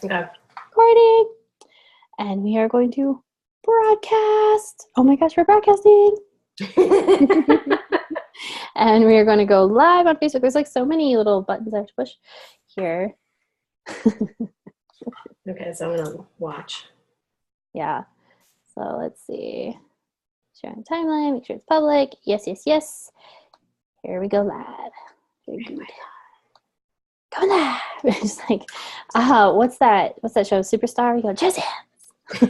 Okay. Recording. And we are going to broadcast. Oh my gosh, we're broadcasting. And we are going to go live on Facebook. There's like so many little buttons I have to push here. Okay, so I'm going to watch. Yeah. So let's see. Share on timeline. Make sure it's public. Yes, yes, yes. Here we go live. Very good. Go live. It's like, what's that show? Superstar? You go, jazz hands. Go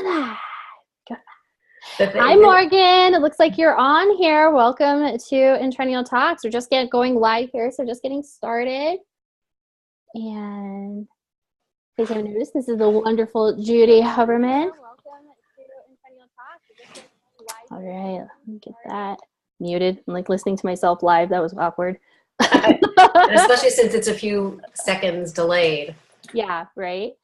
live. Hi, Morgan. It looks like you're on here. Welcome to Entrennial Talks. We're just going live here, so just getting started. And in case you haven't noticed, this is the wonderful Judy Hoberman. Welcome to Entrennial Talks. All right, let me get that muted. I'm like listening to myself live. That was awkward. Especially since it's a few seconds delayed. Yeah, right.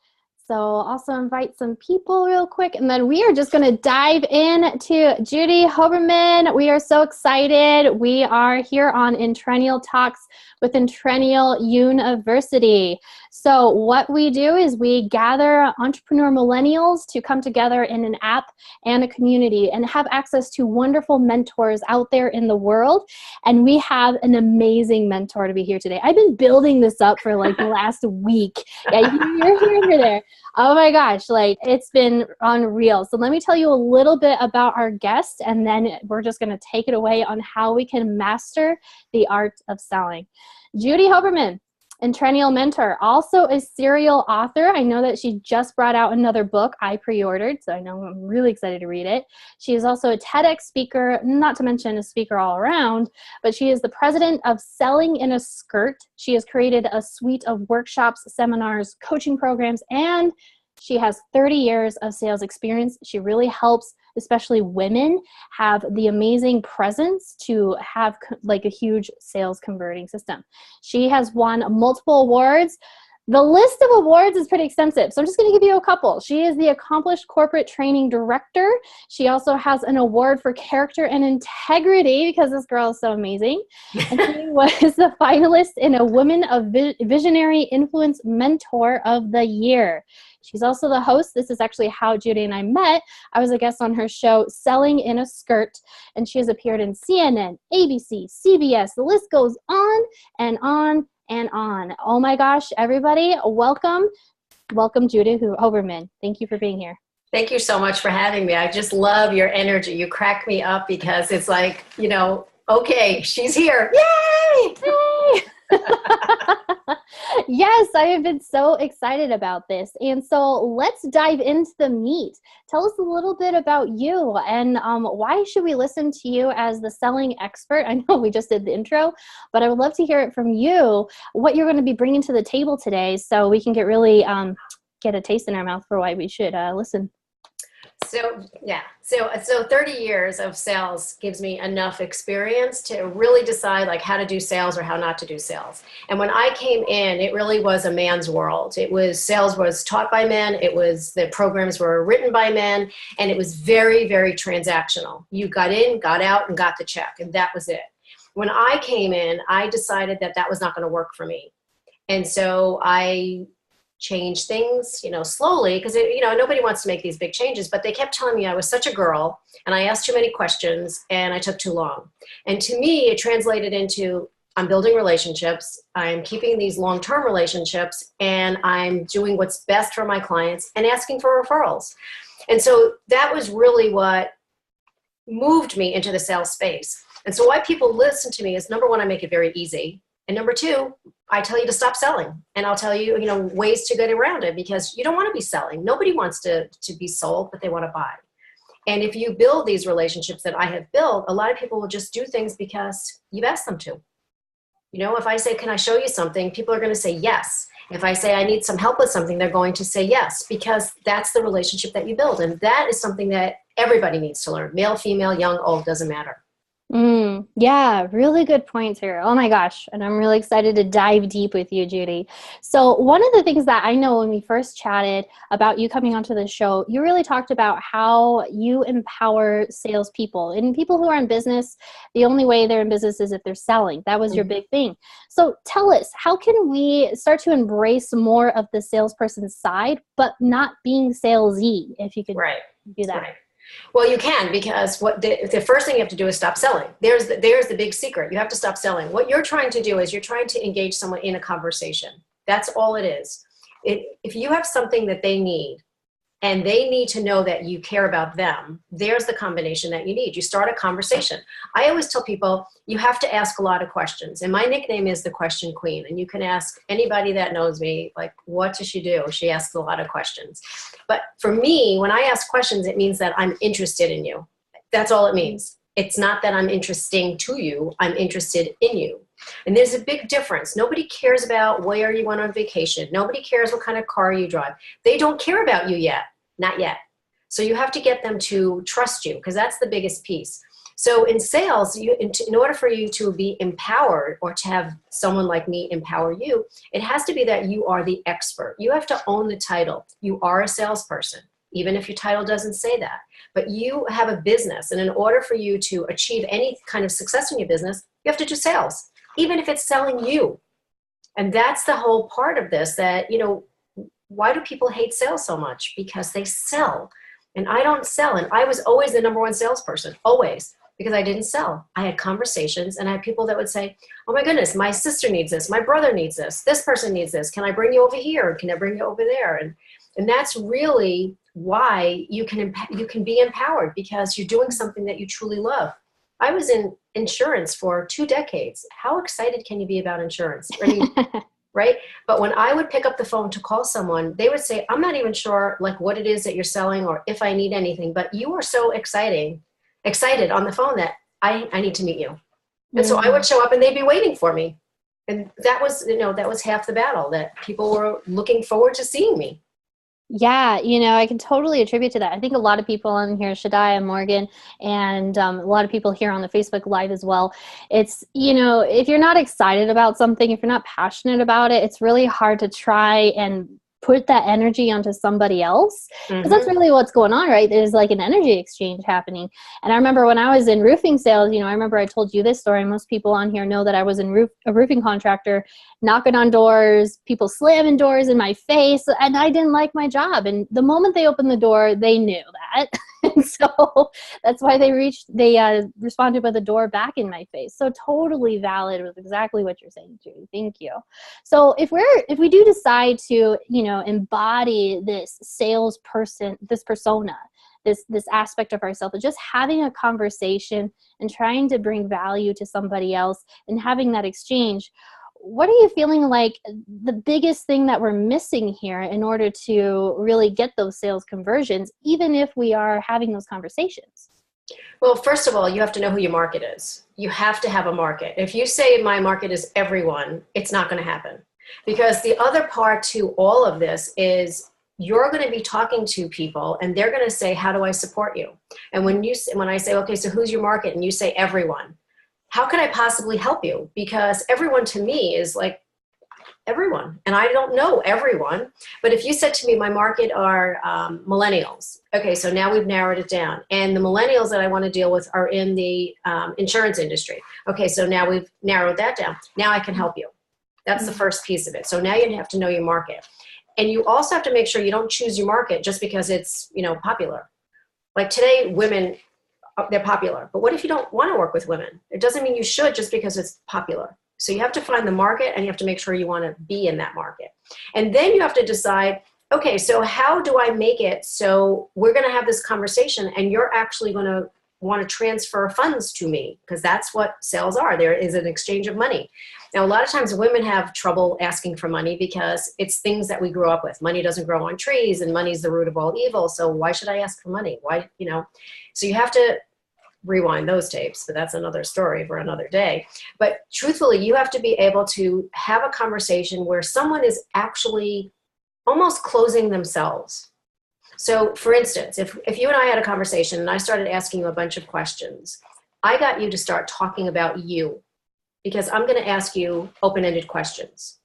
So also invite some people real quick, and then we are just going to dive into Judy Hoberman. We are so excited. We are here on Entrennial Talks with Entrennial University. So what we do is we gather entrepreneur millennials to come together in an app and a community and have access to wonderful mentors out there in the world. And we have an amazing mentor to be here today. I've been building this up for like the last week. Yeah, you're here there. Oh my gosh, like it's been unreal. So let me tell you a little bit about our guest, and then we're just going to take it away on how we can master the art of selling. Judy Hoberman, Entrennial mentor, also a serial author. I know that she just brought out another book I pre-ordered, so I know I'm really excited to read it. She is also a TEDx speaker, not to mention a speaker all around, but she is the president of Selling in a Skirt. She has created a suite of workshops, seminars, coaching programs, and she has 30 years of sales experience. She really helps, especially women, have the amazing presence to have like a huge sales converting system. She has won multiple awards. The list of awards is pretty extensive, so I'm just going to give you a couple. She is the Accomplished Corporate Training Director. She also has an award for character and integrity because this girl is so amazing. And she was the finalist in a Women of Visionary Influence Mentor of the Year. She's also the host. This is actually how Judy and I met. I was a guest on her show, Selling in a Skirt, and she has appeared in CNN, ABC, CBS. The list goes on and on and on. Oh my gosh, everybody, welcome. Welcome, Judy Hoberman. Thank you for being here. Thank you so much for having me. I just love your energy. You crack me up because it's like, you know, okay, she's here. Yay! Yay! Yes, I have been so excited about this. And so let's dive into the meat. Tell us a little bit about you and why should we listen to you as the selling expert? I know we just did the intro, but I would love to hear it from you, what you're going to be bringing to the table today so we can get really get a taste in our mouth for why we should listen. So 30 years of sales gives me enough experience to really decide like how to do sales or how not to do sales. And when I came in, it really was a man's world. Sales was taught by men. The programs were written by men, and it was very, very transactional. You got in, got out, and got the check, and that was it. When I came in, I decided that was not going to work for me. And so I change things, slowly, because, nobody wants to make these big changes, but they kept telling me I was such a girl and I asked too many questions and I took too long. And to me, it translated into I'm building relationships, I'm keeping these long-term relationships, and I'm doing what's best for my clients and asking for referrals. And so that was really what moved me into the sales space. And so why people listen to me is, number one, I make it very easy. And number two, I tell you to stop selling, and I'll tell you, ways to get around it, because you don't want to be selling. Nobody wants to be sold, but they want to buy. And if you build these relationships that I have built, a lot of people will just do things because you've asked them to. If I say, can I show you something? People are going to say yes. If I say I need some help with something, they're going to say yes, because that's the relationship that you build. And that is something that everybody needs to learn. Male, female, young, old, doesn't matter. Yeah, really good points here. Oh my gosh. And I'm really excited to dive deep with you, Judy. So, one of the things that I know when we first chatted about you coming onto the show, you really talked about how you empower salespeople and people who are in business. The only way they're in business is if they're selling. That was your big thing. So, tell us, how can we start to embrace more of the salesperson side, but not being salesy, if you could do that? Right. Well, you can, because what the first thing you have to do is stop selling. There's the big secret. You have to stop selling. What you're trying to do is you're trying to engage someone in a conversation. That's all it is. If you have something that they need, and they need to know that you care about them, there's the combination that you need. You start a conversation. I always tell people, you have to ask a lot of questions. And my nickname is the question queen. And you can ask anybody that knows me, like, what does she do? She asks a lot of questions. But for me, when I ask questions, it means that I'm interested in you. That's all it means. It's not that I'm interesting to you. I'm interested in you. And there's a big difference. Nobody cares about where you went on vacation. Nobody cares what kind of car you drive. They don't care about you yet. Not yet. So you have to get them to trust you, because that's the biggest piece. So in sales, in order for you to be empowered, or to have someone like me empower you, it has to be that you are the expert. You have to own the title. You are a salesperson, even if your title doesn't say that. But you have a business, and in order for you to achieve any kind of success in your business, you have to do sales, even if it's selling you. And that's the whole part of this, that, why do people hate sales so much? Because they sell. And I don't sell. And I was always the number one salesperson, always, because I didn't sell. I had conversations, and I had people that would say, oh my goodness, my sister needs this. My brother needs this person needs this. Can I bring you over here? Can I bring you over there? And that's really why you can be empowered, because you're doing something that you truly love. I was in insurance for 2 decades. How excited can you be about insurance? I mean, right? But when I would pick up the phone to call someone, they would say, I'm not even sure like what it is that you're selling or if I need anything, but you are so excited on the phone that I need to meet you. And so I would show up, and they'd be waiting for me. And that was half the battle, that people were looking forward to seeing me. Yeah, I can totally attribute to that. I think a lot of people on here, Shaddai and Morgan, and a lot of people here on the Facebook Live as well. It's, if you're not excited about something, if you're not passionate about it, it's really hard to try and put that energy onto somebody else, because that's really what's going on, right? There's like an energy exchange happening. And I remember when I was in roofing sales, I remember I told you this story. Most people on here know that I was a roofing contractor, knocking on doors, people slamming doors in my face, and I didn't like my job. And the moment they opened the door, they knew that. And so that's why they responded with a door back in my face. So totally valid with exactly what you're saying, Judy. Thank you. So if we do decide to, embody this salesperson, this persona, this aspect of ourselves, just having a conversation and trying to bring value to somebody else and having that exchange, what are you feeling like the biggest thing that we're missing here in order to really get those sales conversions, even if we are having those conversations? Well, first of all, you have to know who your market is. You have to have a market. If you say my market is everyone, it's not going to happen. Because the other part to all of this is you're going to be talking to people, and they're going to say, how do I support you? And when I say, okay, so who's your market? And you say everyone, how can I possibly help you? Because everyone to me is like everyone, and I don't know everyone. But if you said to me, my market are millennials. Okay, so now we've narrowed it down. And the millennials that I want to deal with are in the insurance industry. Okay, so now we've narrowed that down. Now I can help you. That's the first piece of it. So now you have to know your market. And you also have to make sure you don't choose your market just because it's, popular. Like today, women, they're popular. But what if you don't want to work with women? It doesn't mean you should just because it's popular. So you have to find the market, and you have to make sure you want to be in that market. And then you have to decide, okay, so how do I make it so we're going to have this conversation and you're actually going to want to transfer funds to me, because that's what sales are. There is an exchange of money. Now, a lot of times women have trouble asking for money because it's things that we grew up with. Money doesn't grow on trees, and money is the root of all evil. So why should I ask for money? Why, so you have to rewind those tapes, but that's another story for another day. But truthfully, you have to be able to have a conversation where someone is actually almost closing themselves. So for instance, if you and I had a conversation and I started asking you a bunch of questions, I got you to start talking about you, because I'm going to ask you open-ended questions.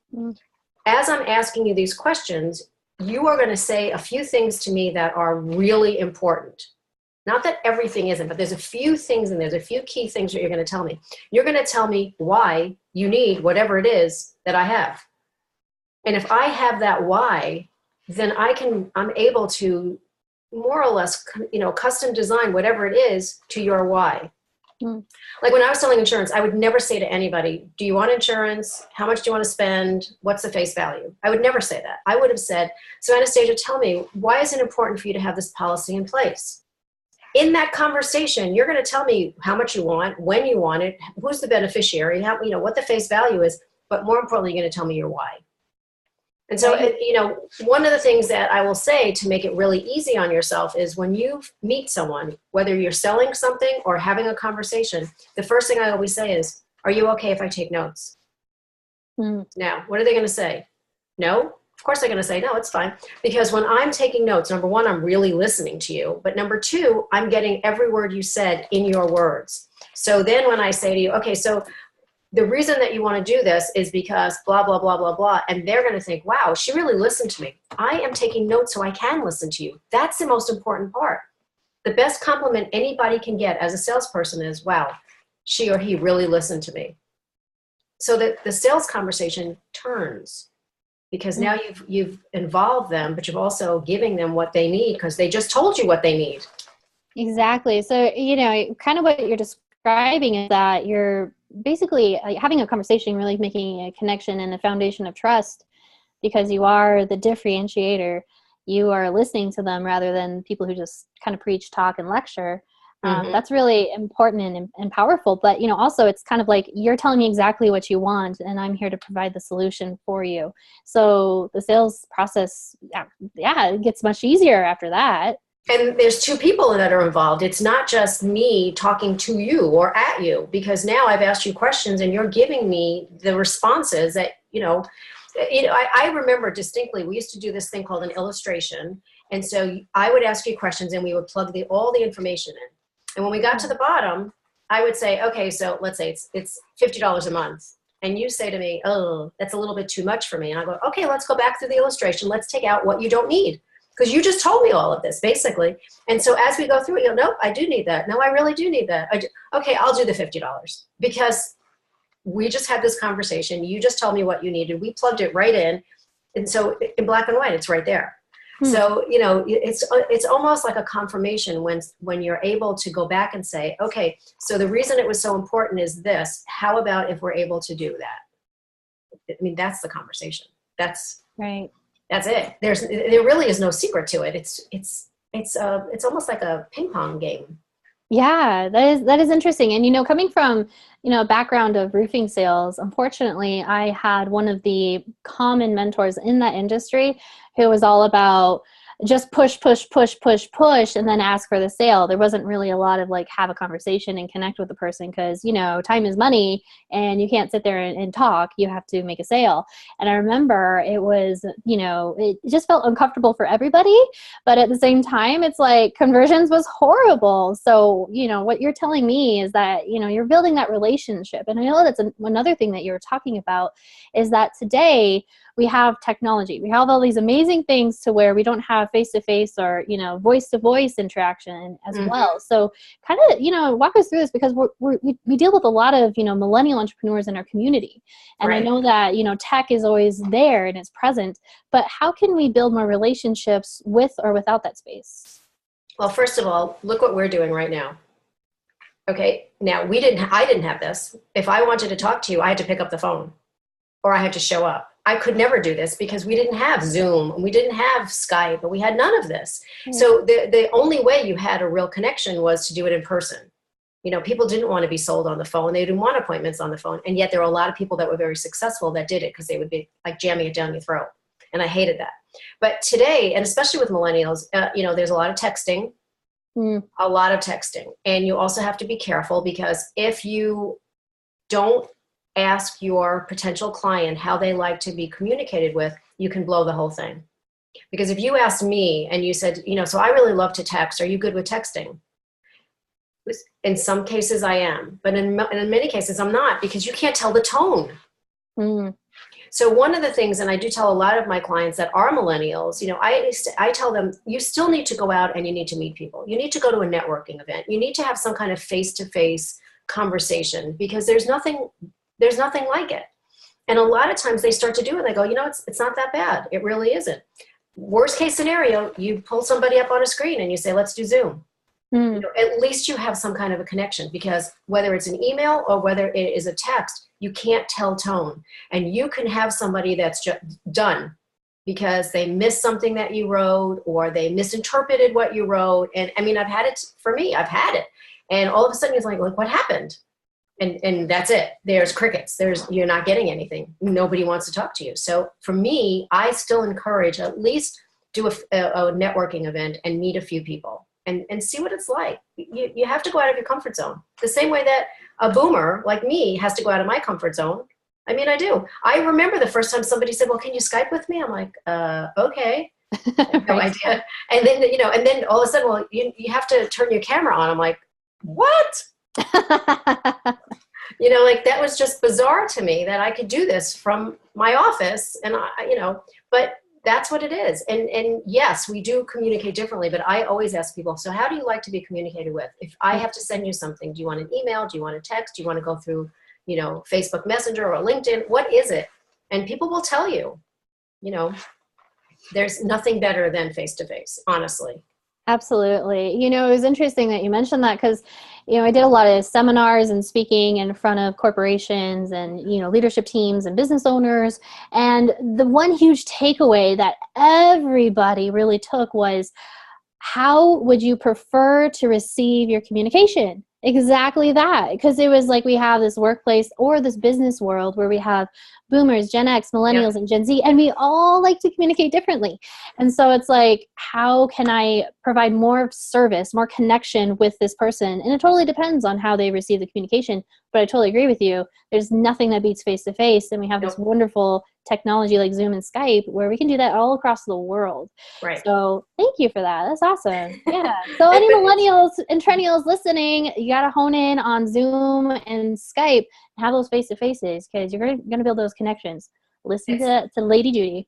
As I'm asking you these questions, you are going to say a few things to me that are really important. Not that everything isn't, but there's a few things and there's a few key things that you're going to tell me. You're going to tell me why you need whatever it is that I have. And if I have that why, then I'm able to more or less, custom design whatever it is to your why. Like when I was selling insurance, I would never say to anybody, do you want insurance? How much do you want to spend? What's the face value? I would never say that. I would have said, so Anastasia, tell me, why is it important for you to have this policy in place? In that conversation, you're going to tell me how much you want, when you want it, who's the beneficiary, what the face value is, but more importantly, you're going to tell me your why. And so, one of the things that I will say to make it really easy on yourself is when you meet someone, whether you're selling something or having a conversation, the first thing I always say is, are you okay if I take notes? Now, what are they going to say? No? Of course they're going to say, no, it's fine. Because when I'm taking notes, number one, I'm really listening to you. But number two, I'm getting every word you said in your words. So then when I say to you, okay, so the reason that you want to do this is because blah, blah, blah, blah, blah. And they're going to think, wow, she really listened to me. I am taking notes so I can listen to you. That's the most important part. The best compliment anybody can get as a salesperson is, wow, she or he really listened to me. So that the sales conversation turns because now you've involved them, but you've also giving them what they need because they just told you what they need. Exactly. So, kind of what you're describing is that you're basically having a conversation, really making a connection and a foundation of trust because you are the differentiator. You are listening to them rather than people who just kind of preach, talk, and lecture. That's really important and powerful. But, also it's kind of like you're telling me exactly what you want and I'm here to provide the solution for you. So the sales process, it gets much easier after that. And there's two people that are involved. It's not just me talking to you or at you, because now I've asked you questions and you're giving me the responses that, I remember distinctly, we used to do this thing called an illustration. And so I would ask you questions and we would plug all the information in. And when we got to the bottom, I would say, okay, so let's say it's $50 a month. And you say to me, oh, that's a little bit too much for me. And I go, okay, let's go back through the illustration. Let's take out what you don't need. Because you just told me all of this, basically. And so as we go through it, you go, nope, I do need that. No, I really do need that. Okay, I'll do the $50. Because we just had this conversation. You just told me what you needed. We plugged it right in. And so in black and white, it's right there. So, it's almost like a confirmation when you're able to go back and say, okay, so the reason it was so important is this. How about if we're able to do that? I mean, that's the conversation. That's right. That's it. There really is no secret to it. It's almost like a ping pong game. Yeah, that is interesting. And coming from a background of roofing sales, unfortunately, I had one of the common mentors in that industry who was all about just push, and then ask for the sale. There wasn't really a lot of have a conversation and connect with the person because, time is money and you can't sit there and talk. You have to make a sale. And I remember it was, it just felt uncomfortable for everybody. But at the same time, it's like conversions was horrible. So, what you're telling me is that, you're building that relationship. And I know that's another thing that you were talking about is that today we have technology. We have all these amazing things to where we don't have face-to-face or, voice-to-voice interaction as well. So kind of, walk us through this because we deal with a lot of, millennial entrepreneurs in our community. And I know that, tech is always there and it's present, but how can we build more relationships with or without that space? Well, first of all, look what we're doing right now. Okay. Now I didn't have this. If I wanted to talk to you, I had to pick up the phone or I had to show up. I could never do this because we didn't have Zoom, we didn't have Skype, but we had none of this. So the only way you had a real connection was to do it in person. People didn't want to be sold on the phone. They didn't want appointments on the phone. And yet there were a lot of people that were very successful that did it because they would be like jamming it down your throat. And I hated that. But today, and especially with millennials, there's a lot of texting, And you also have to be careful because if you don't ask your potential client how they like to be communicated with, you can blow the whole thing. Because if you asked me and you said, so I really love to text, are you good with texting? In some cases I am, but in many cases I'm not, because you can't tell the tone. Mm. So one of the things, and I do tell a lot of my clients that are millennials, I tell them, you still need to go out and you need to meet people. You need to go to a networking event. You need to have some kind of face-to-face conversation, because there's nothing like it. And a lot of times they start to do it. And they go, it's not that bad. It really isn't. Worst case scenario, you pull somebody up on a screen and you say, let's do Zoom. At least you have some kind of a connection, because whether it's an email or whether it is a text, you can't tell tone. And you can have somebody that's just done because they missed something that you wrote, or they misinterpreted what you wrote. And I mean, I've had it. And all of a sudden it's like what happened? And that's it. There's crickets. You're not getting anything. Nobody wants to talk to you. So for me, I still encourage, at least do a networking event and meet a few people. And see what it's like. You have to go out of your comfort zone. The same way that a boomer like me has to go out of my comfort zone. I mean, I do. I remember the first time somebody said, well, can you Skype with me? I'm like, okay. No idea. And then, and then all of a sudden, well, you have to turn your camera on. I'm like, what? Like that was just bizarre to me that I could do this from my office. And but that's what it is. And yes, we do communicate differently, but I always ask people, so how do you like to be communicated with? If I have to send you something, do you want an email? Do you want a text? Do you want to go through, Facebook Messenger or LinkedIn? What is it? And people will tell you, there's nothing better than face-to-face, honestly. Absolutely. It was interesting that you mentioned that, because, I did a lot of seminars and speaking in front of corporations and, leadership teams and business owners. And the one huge takeaway that everybody really took was, how would you prefer to receive your communication? Exactly that. Because it was like we have this workplace or this business world where we have boomers, Gen X, millennials, and Gen Z, and we all like to communicate differently. And so it's like, how can I provide more service, more connection with this person? And it totally depends on how they receive the communication. But I totally agree with you. There's nothing that beats face-to-face. And we have this wonderful technology like Zoom and Skype where we can do that all across the world. Right. So thank you for that. That's awesome. Yeah. So any millennials and Entrennials listening, you got to hone in on Zoom and Skype and have those face-to-faces, because you're going to build those connections. Listen to Lady Judy.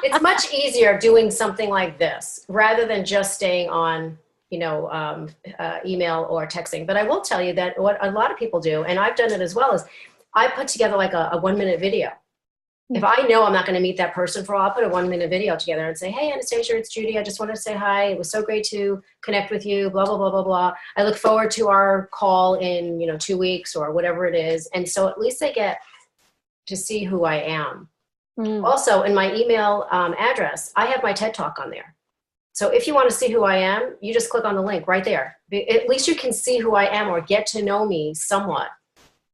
It's much easier doing something like this rather than just staying on email or texting. But I will tell you that what a lot of people do, and I've done it as well, is I put together like a 1-minute video. If I know I'm not going to meet that person for a while, I'll put a 1-minute video together and say, hey, Anastasia, it's Judy. I just wanted to say hi. It was so great to connect with you, blah, blah, blah, blah, blah. I look forward to our call in, 2 weeks or whatever it is. And so at least they get to see who I am. Also, in my email address, I have my TED Talk on there. So if you want to see who I am, you just click on the link right there. At least you can see who I am or get to know me somewhat.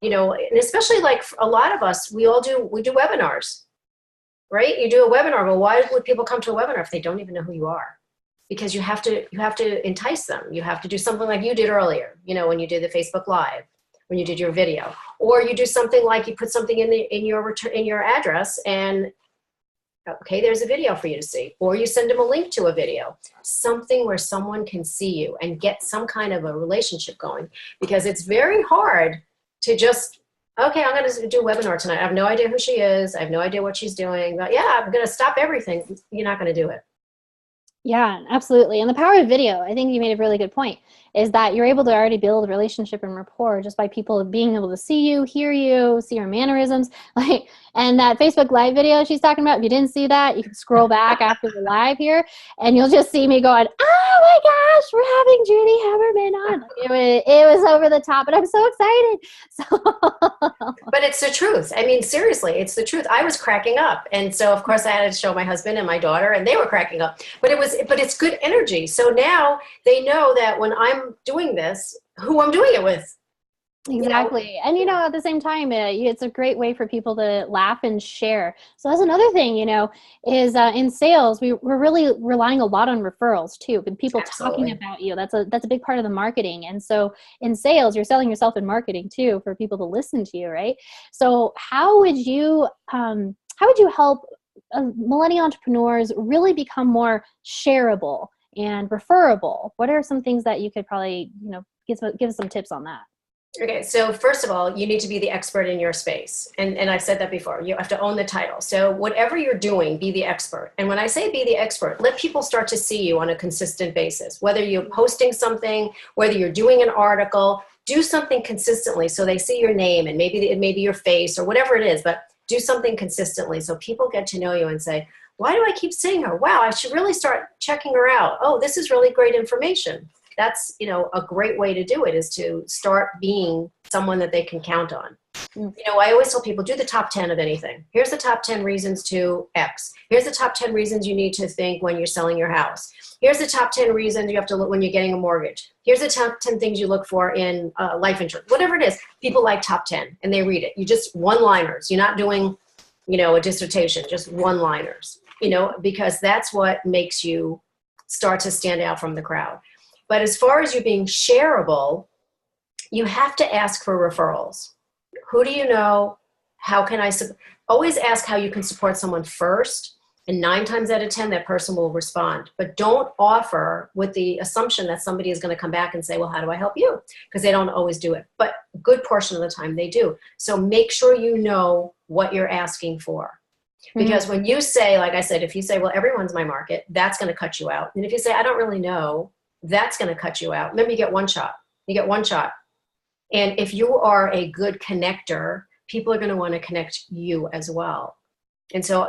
And especially like a lot of us, we do webinars, right? You do a webinar. Well, why would people come to a webinar if they don't even know who you are? Because you have to entice them. You have to do something like you did earlier, when you did the Facebook Live, when you did your video, or you do something like you put something in your address and okay, there's a video for you to see, or you send them a link to a video, something where someone can see you and get some kind of a relationship going, because it's very hard to just, okay, I'm going to do a webinar tonight. I have no idea who she is. I have no idea what she's doing, but yeah, I'm going to stop everything. You're not going to do it. Yeah, absolutely. And the power of video, I think you made a really good point, is that you're able to already build a relationship and rapport just by people being able to see you, hear you, see your mannerisms. And that Facebook Live video she's talking about, if you didn't see that, you can scroll back after the live here and you'll just see me going, oh my gosh, we're having Judy Hoberman on. It was over the top, but I'm so excited. But it's the truth. I mean, seriously, it's the truth. I was cracking up. And so of course I had to show my husband and my daughter and they were cracking up, but it's good energy. So now they know that when I'm doing this, who I'm doing it with. Exactly. And, at the same time, it's a great way for people to laugh and share. So that's another thing, is in sales, we're really relying a lot on referrals too, and people talking about you. That's a big part of the marketing. And so in sales, you're selling yourself in marketing too, for people to listen to you, right? So how would you help millennial entrepreneurs really become more shareable and referable. What are some things that you could probably, give us some tips on that? Okay, so first of all, you need to be the expert in your space. And I've said that before. You have to own the title. So whatever you're doing, be the expert. And when I say be the expert, let people start to see you on a consistent basis. Whether you're posting something, whether you're doing an article, do something consistently so they see your name and maybe it may be your face or whatever it is, but do something consistently so people get to know you and say, why do I keep seeing her? Wow, I should really start checking her out. Oh, this is really great information. That's, a great way to do it, is to start being someone that they can count on. I always tell people, do the top 10 of anything. Here's the top 10 reasons to X. Here's the top 10 reasons you need to think when you're selling your house. Here's the top 10 reasons you have to look when you're getting a mortgage. Here's the top 10 things you look for in life insurance. Whatever it is, people like top 10 and they read it. You just one-liners. You're not doing, a dissertation, just one-liners, because that's what makes you start to stand out from the crowd. But as far as you being shareable, you have to ask for referrals. Who do you know? How can I always ask how you can support someone first, and 9 times out of 10, that person will respond. But don't offer with the assumption that somebody is going to come back and say, well, how do I help you? Because they don't always do it. But a good portion of the time they do. So make sure you know what you're asking for. Because when you say, like I said, if you say, well, everyone's my market, that's going to cut you out. And if you say, I don't really know, that's going to cut you out. Remember, you get one shot. You get one shot. And if you are a good connector, people are going to want to connect you as well. And so,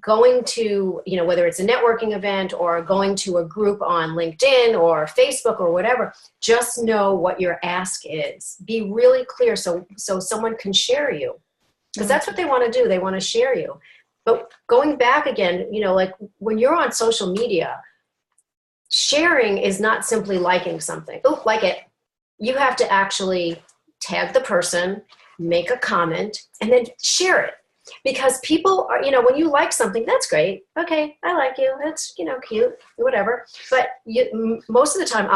going to, whether it's a networking event or going to a group on LinkedIn or Facebook or whatever, just know what your ask is. Be really clear so someone can share you. Because that's what they want to do. They want to share you. But going back again, like when you're on social media, sharing is not simply liking something. Oh, like it. You have to actually tag the person, make a comment, and then share it. Because people are, when you like something, that's great. Okay, I like you. That's, cute, whatever. But most of the time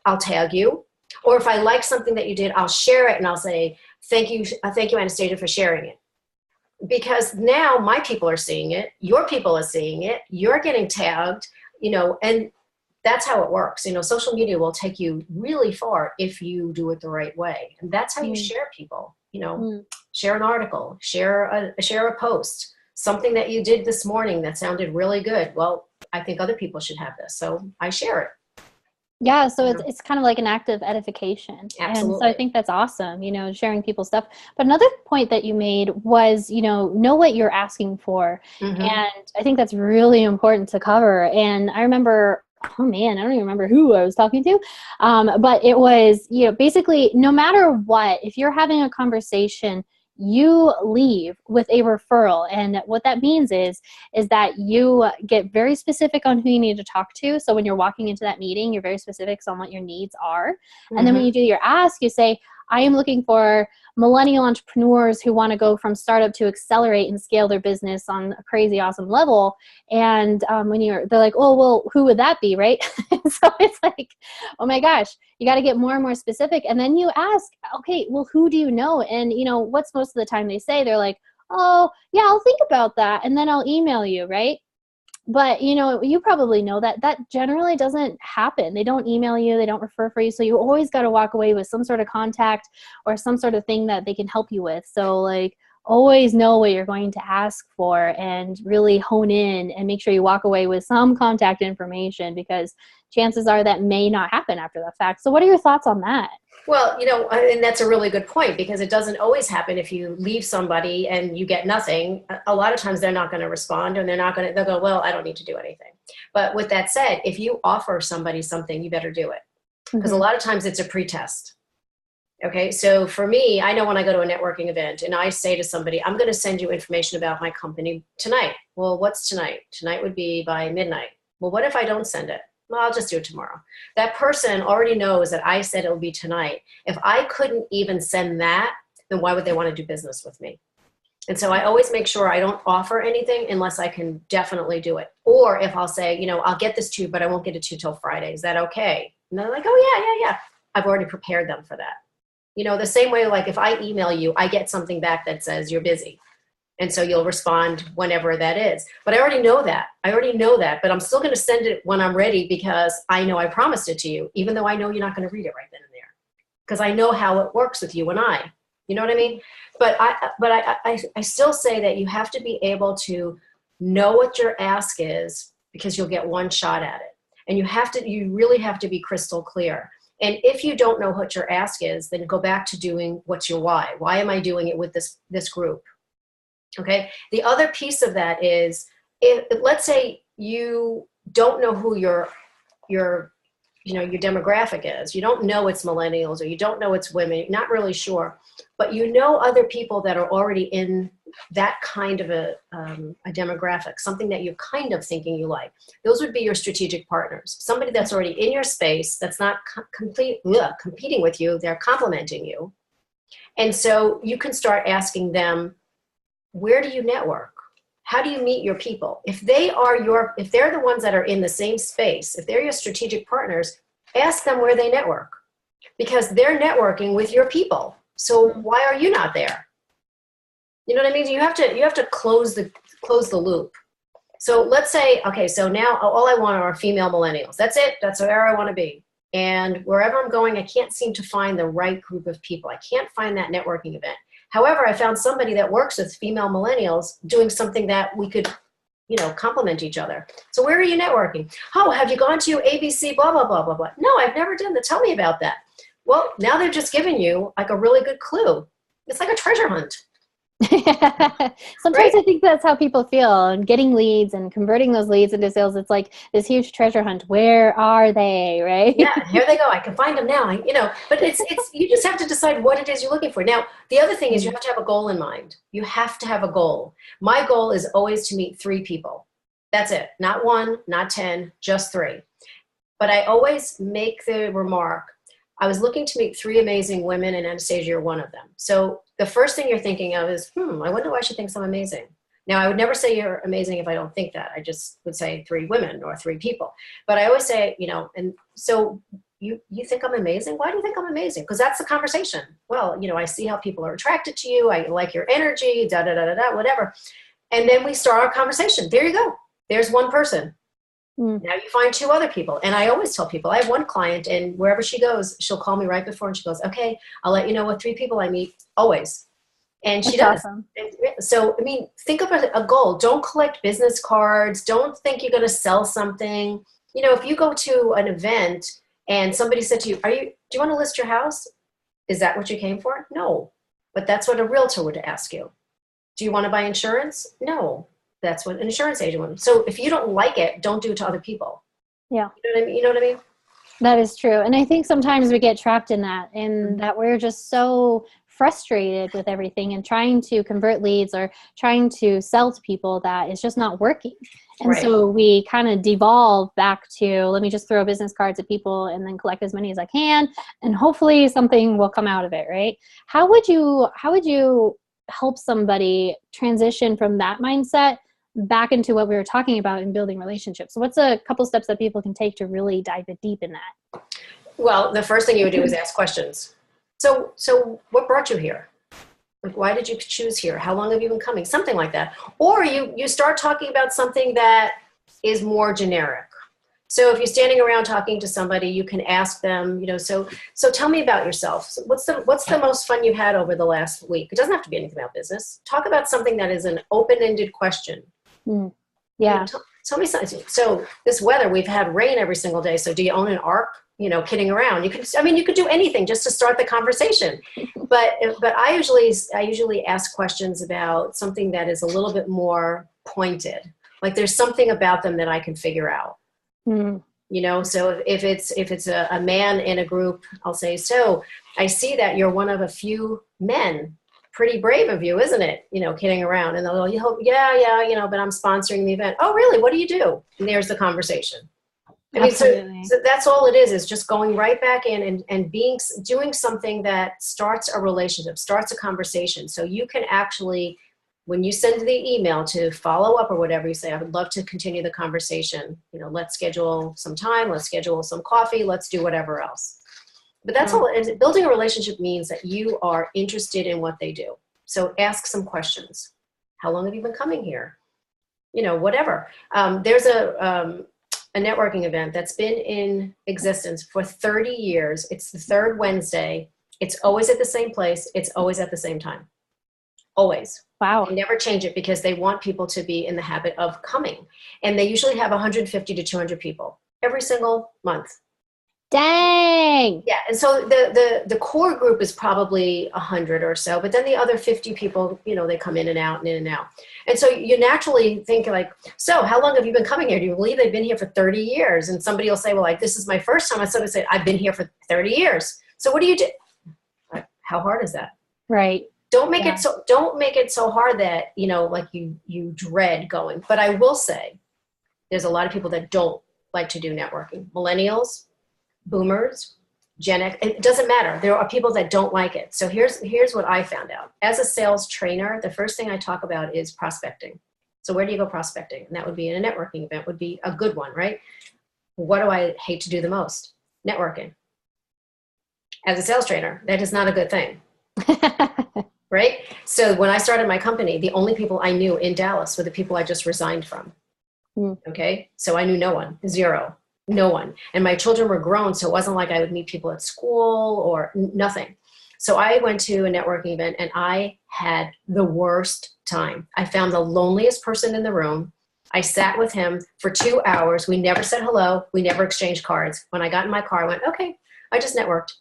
I'll tag you. Or if I like something that you did, I'll share it and I'll say, thank you, Anastasia, for sharing it. Because now my people are seeing it, your people are seeing it, you're getting tagged, and that's how it works. Social media will take you really far if you do it the right way. And that's how you share people, share an article, share a post, something that you did this morning that sounded really good. Well, I think other people should have this. So I share it. Yeah, so it's kind of like an act of edification. Absolutely. And so I think that's awesome, sharing people's stuff. But another point that you made was, know what you're asking for. And I think that's really important to cover. And I remember, oh man, I don't even remember who I was talking to. But it was, basically no matter what, if you're having a conversation, you leave with a referral. And what that means is that you get very specific on who you need to talk to. So when you're walking into that meeting, you're very specific on what your needs are. And then when you do your ask, you say, I am looking for millennial entrepreneurs who want to go from startup to accelerate and scale their business on a crazy awesome level. And they're like, oh, well, who would that be, right? So it's like, oh my gosh, you got to get more and more specific. And then you ask, okay, well, who do you know? And what's most of the time they say? They're like, oh yeah, I'll think about that and then I'll email you, right? But, you probably know that generally doesn't happen. They don't email you. They don't refer for you. So you always got to walk away with some sort of contact or some sort of thing that they can help you with. So always know what you're going to ask for and really hone in and make sure you walk away with some contact information, because chances are that may not happen after the fact. So what are your thoughts on that? Well, and that's a really good point, because it doesn't always happen. If you leave somebody and you get nothing, a lot of times they're not going to respond, and they'll go, well, I don't need to do anything. But with that said, if you offer somebody something, you better do it. Because a lot of times it's a pretest. Okay. So for me, I know when I go to a networking event and I say to somebody, I'm going to send you information about my company tonight. Well, what's tonight? Tonight would be by midnight. Well, what if I don't send it? Well, I'll just do it tomorrow. That person already knows that I said it'll be tonight. If I couldn't even send that, then why would they want to do business with me? And so I always make sure I don't offer anything unless I can definitely do it. Or if I'll say, I'll get this to you, but I won't get it to you till Friday. Is that okay? And they're like, oh yeah. I've already prepared them for that. The same way, like if I email you, I get something back that says you're busy. And so you'll respond whenever that is. But I already know that. But I'm still going to send it when I'm ready because I know I promised it to you, even though I know you're not going to read it right then and there. Because I know how it works with you and I. You know what I mean? But I still say that you have to be able to know what your ask is because you'll get one shot at it. And you really have to be crystal clear. And if you don't know what your ask is, then go back to doing what's your why. Why am I doing it with this group? Okay. The other piece of that is, let's say you don't know who your demographic is. You don't know it's millennials, or you don't know it's women. You're not really sure, but you know other people that are already in that kind of a demographic, something that you're kind of thinking you like. Those would be your strategic partners. Somebody that's already in your space, that's not competing with you. They're complementing you. And so you can start asking them, where do you network? How do you meet your people? If they're the ones that are in the same space, if they're your strategic partners, ask them where they network, because they're networking with your people. So why are you not there? You know what I mean? You have to close the loop. So let's say, okay, so now all I want are female millennials. That's it. That's where I want to be. And wherever I'm going, I can't seem to find the right group of people. I can't find that networking event. However, I found somebody that works with female millennials doing something that we could, complement each other. So where are you networking? Oh, have you gone to ABC, blah, blah, blah, blah, blah. No, I've never done that. Tell me about that. Well, now they've just given you like a really good clue. It's like a treasure hunt. Sometimes I think that's how people feel, and getting leads and converting those leads into sales. It's like this huge treasure hunt. Where are they? Right? Yeah, here they go. I can find them now. But it's you just have to decide what it is you're looking for. Now, the other thing is you have to have a goal in mind. You have to have a goal. My goal is always to meet 3 people. That's it. Not 1, not 10, just 3. But I always make the remark, I was looking to meet 3 amazing women, and Anastasia, you're one of them. So the first thing you're thinking of is, I wonder why she thinks I'm amazing. Now, I would never say you're amazing if I don't think that. I just would say 3 women or 3 people. But I always say, and so you think I'm amazing? Why do you think I'm amazing? Because that's the conversation. Well, I see how people are attracted to you. I like your energy, da-da-da-da-da, whatever. And then we start our conversation. There you go. There's one person. Now you find 2 other people. And I always tell people, I have one client, and wherever she goes, she'll call me right before, and she goes, okay, I'll let you know what 3 people I meet, always. And she does. Awesome. So, think of a goal. Don't collect business cards. Don't think you're going to sell something. If you go to an event and somebody said to you, do you want to list your house? Is that what you came for? No. But that's what a realtor would ask you. Do you want to buy insurance? No. That's what an insurance agent would. So if you don't like it, don't do it to other people. Yeah. You know what I mean? That is true. And I think sometimes we get trapped in that we're just so frustrated with everything and trying to convert leads or trying to sell to people that it's just not working. And so we kind of devolve back to, let me just throw business cards at people and then collect as many as I can. And hopefully something will come out of it, right? How would you help somebody transition from that mindset back into what we were talking about in building relationships? So what's a couple steps that people can take to really dive deep in that? Well, the first thing you would do is ask questions. So what brought you here? Like, why did you choose here? How long have you been coming? Something like that. Or you start talking about something that is more generic. So if you're standing around talking to somebody, you can ask them, so tell me about yourself. So what's the most fun you've had over the last week? It doesn't have to be anything about business. Talk about something that is an open-ended question. Yeah. Tell me something. So this weather, we've had rain every single day. So do you own an ark? Kidding around. You could do anything just to start the conversation. But I usually ask questions about something that is a little bit more pointed. Like there's something about them that I can figure out. So if it's a man in a group, I'll say, so I see that you're one of a few men. Pretty brave of you, isn't it? Kidding around. And they'll go, yeah, but I'm sponsoring the event. Oh, really? What do you do? And there's the conversation. So that's all it is just going right back in and doing something that starts a relationship, starts a conversation. So you can actually, when you send the email to follow up or whatever, you say, I would love to continue the conversation. Let's schedule some time, let's schedule some coffee, let's do whatever else. But that's all. Building a relationship means that you are interested in what they do. So ask some questions. How long have you been coming here? Whatever. There's a networking event that's been in existence for 30 years. It's the third Wednesday. It's always at the same place. It's always at the same time. Always. Wow. They never change it because they want people to be in the habit of coming. And they usually have 150 to 200 people every single month. Dang. Yeah. And so the core group is probably 100 or so, but then the other 50 people, they come in and out and in and out. And so you naturally think like, so how long have you been coming here? Do you believe they've been here for 30 years? And somebody will say, well, like, this is my first time. And somebody say, I've been here for 30 years. So what do you do? Like, how hard is that? Right. Don't make it so hard that, like you dread going. But I will say there's a lot of people that don't like to do networking. Millennials, boomers, Gen X, it doesn't matter. There are people that don't like it. So here's what I found out. As a sales trainer, the first thing I talk about is prospecting. So where do you go prospecting? And that would be in a networking event, would be a good one, right? What do I hate to do the most? Networking. As a sales trainer, that is not a good thing. Right? So when I started my company, the only people I knew in Dallas were the people I just resigned from. Okay? So I knew no one, zero. No one. And my children were grown, so it wasn't like I would meet people at school or nothing. So I went to a networking event and I had the worst time. I found the loneliest person in the room. I sat with him for 2 hours. We never said hello. We never exchanged cards. When I got in my car, I went, okay, I just networked.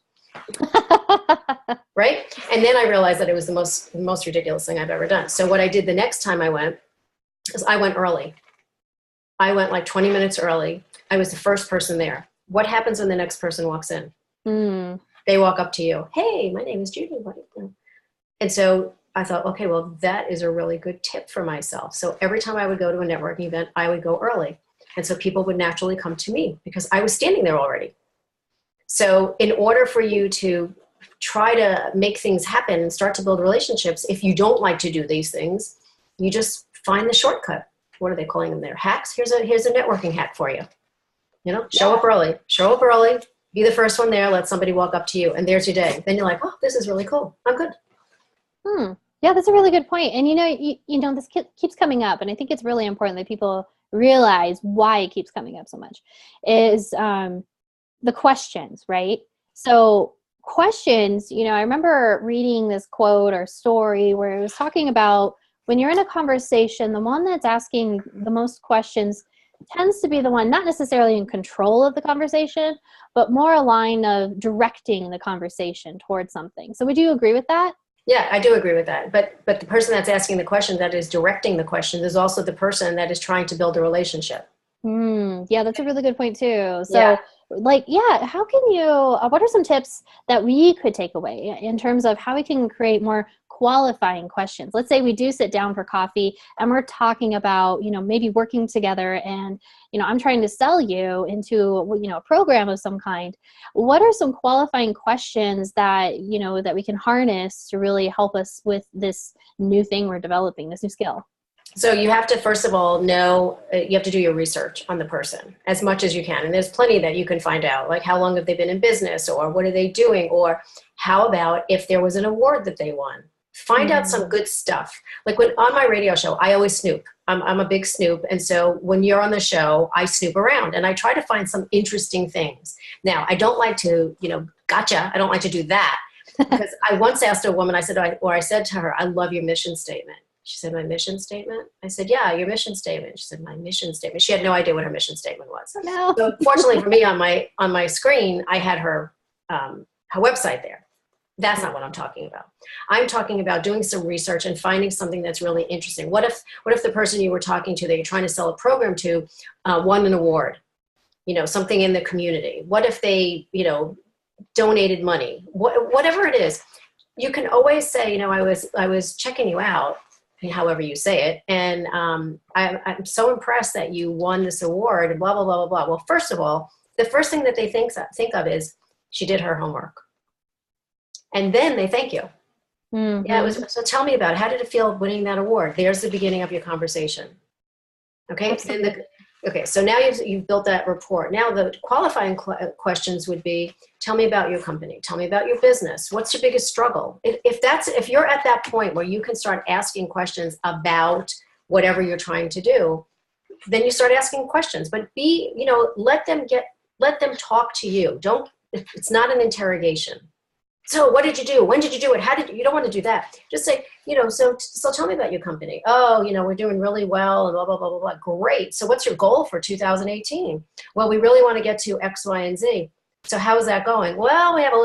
Right? And then I realized that it was the most ridiculous thing I've ever done. So what I did the next time I went is I went early. I went like 20 minutes early. I was the first person there. What happens when the next person walks in? They walk up to you. Hey, my name is Judy. And so I thought, okay, well, that is a really good tip for myself. So every time I would go to a networking event, I would go early. And so people would naturally come to me because I was standing there already. So in order for you to try to make things happen and start to build relationships, if you don't like to do these things, you just find the shortcut. What are they calling them there? Hacks? Here's a networking hack for you. Show up early, be the first one there, let somebody walk up to you, and there's your day. Then you're like, oh, this is really cool. I'm good. Yeah, that's a really good point. And this keeps coming up, and I think it's really important that people realize why it keeps coming up so much, is the questions, right? So questions, I remember reading this quote or story where it was talking about when you're in a conversation, the one that's asking the most questions tends to be the one not necessarily in control of the conversation, but more a line of directing the conversation towards something. So would you agree with that? Yeah, I do agree with that. But the person that's asking the question, that is directing the question, is also the person that is trying to build a relationship. Yeah, that's a really good point too. So how can you, what are some tips that we could take away in terms of how we can create more qualifying questions? Let's say we do sit down for coffee and we're talking about, maybe working together and, I'm trying to sell you into, a program of some kind. What are some qualifying questions that, that we can harness to really help us with this new thing we're developing, this new skill? So you have to, first of all, you have to do your research on the person as much as you can. And there's plenty that you can find out, like how long have they been in business, or what are they doing? Or how about if there was an award that they won? Find out some good stuff. Like on my radio show, I always snoop. I'm a big snoop. And so when you're on the show, I snoop around and I try to find some interesting things. Now, I don't like to, gotcha. I don't like to do that. Because I once asked a woman, I said to her, I love your mission statement. She said, my mission statement? I said, yeah, your mission statement. She said, my mission statement. She had no idea what her mission statement was. Oh, no. So fortunately for me, on my screen, I had her website there. That's not what I'm talking about. I'm talking about doing some research and finding something that's really interesting. What if the person you were talking to that you're trying to sell a program to won an award? Something in the community. What if they, donated money? Whatever it is, you can always say, I was checking you out, however you say it, and I'm so impressed that you won this award, and blah, blah, blah, blah, blah. Well, first of all, the first thing that they think of is she did her homework. And then they thank you. Yeah, so tell me about it. How did it feel winning that award? There's the beginning of your conversation. Okay. Okay, so now you've built that rapport. Now the qualifying questions would be, tell me about your company. Tell me about your business. What's your biggest struggle? If you're at that point where you can start asking questions about whatever you're trying to do, then you start asking questions. But let them talk to you. It's not an interrogation. So what did you do? When did you do it? You don't want to do that. Just say, so tell me about your company. Oh, we're doing really well and blah, blah, blah, blah, blah. Great. So what's your goal for 2018? Well, we really want to get to X, Y, and Z. So how is that going? Well, we have a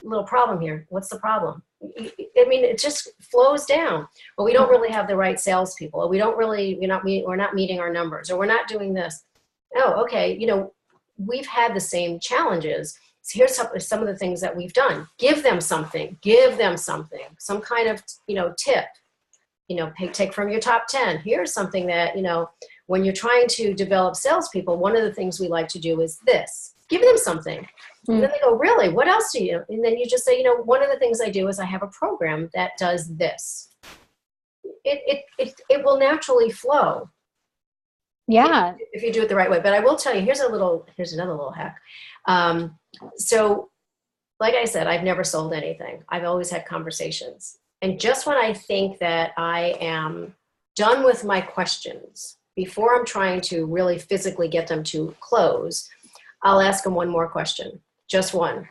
little problem here. What's the problem? I mean, it just flows down. Well, we don't really have the right salespeople. We're not meeting our numbers, or we're not doing this. Oh, okay. We've had the same challenges. So here's some of the things that we've done. Give them something, some kind of, tip, take from your top 10. Here's something that, when you're trying to develop salespeople, one of the things we like to do is this. Give them something. And then they go, really? What else do you? And then you just say, one of the things I do is I have a program that does this. It will naturally flow. Yeah. If you do it the right way. But I will tell you, here's another little hack. So like I said, I've never sold anything. I've always had conversations. And just when I think that I am done with my questions, before I'm trying to really physically get them to close, I'll ask them one more question, just one.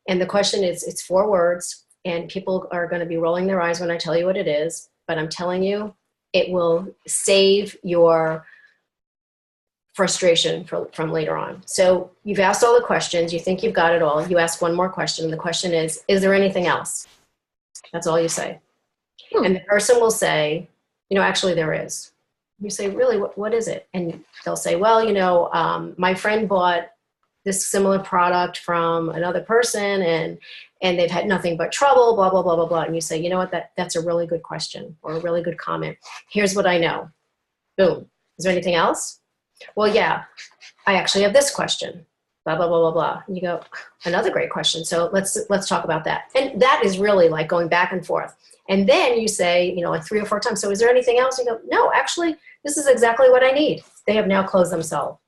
And the question is, it's 4 words, and people are going to be rolling their eyes when I tell you what it is, but I'm telling you, it will save your frustration from later on. So you've asked all the questions, you think you've got it all, you ask one more question, and the question is there anything else? That's all you say. And the person will say, actually there is. You say, really, what is it? And they'll say, well, my friend bought this similar product from another person, and they've had nothing but trouble, blah, blah, blah, blah, blah. And you say, you know what, that's a really good question, or a really good comment. Here's what I know. Boom. Is there anything else? Well, yeah, I actually have this question, blah, blah, blah, blah, blah. And you go, another great question. So let's talk about that. And that is really like going back and forth. And then you say, like 3 or 4 times, so is there anything else? You go, no, actually, this is exactly what I need. They have now closed themselves.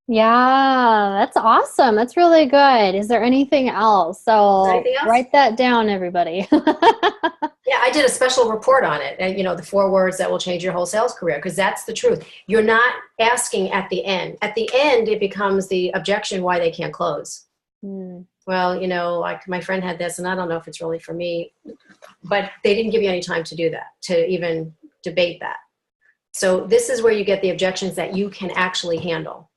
Yeah, that's awesome. That's really good. Is there anything else? So anything else? Write that down, everybody. Yeah, I did a special report on it. And, the 4 words that will change your whole sales career, because that's the truth. You're not asking at the end. At the end, it becomes the objection why they can't close. Well, like my friend had this, and I don't know if it's really for me, but they didn't give you any time to do that, to even debate that. So this is where you get the objections that you can actually handle.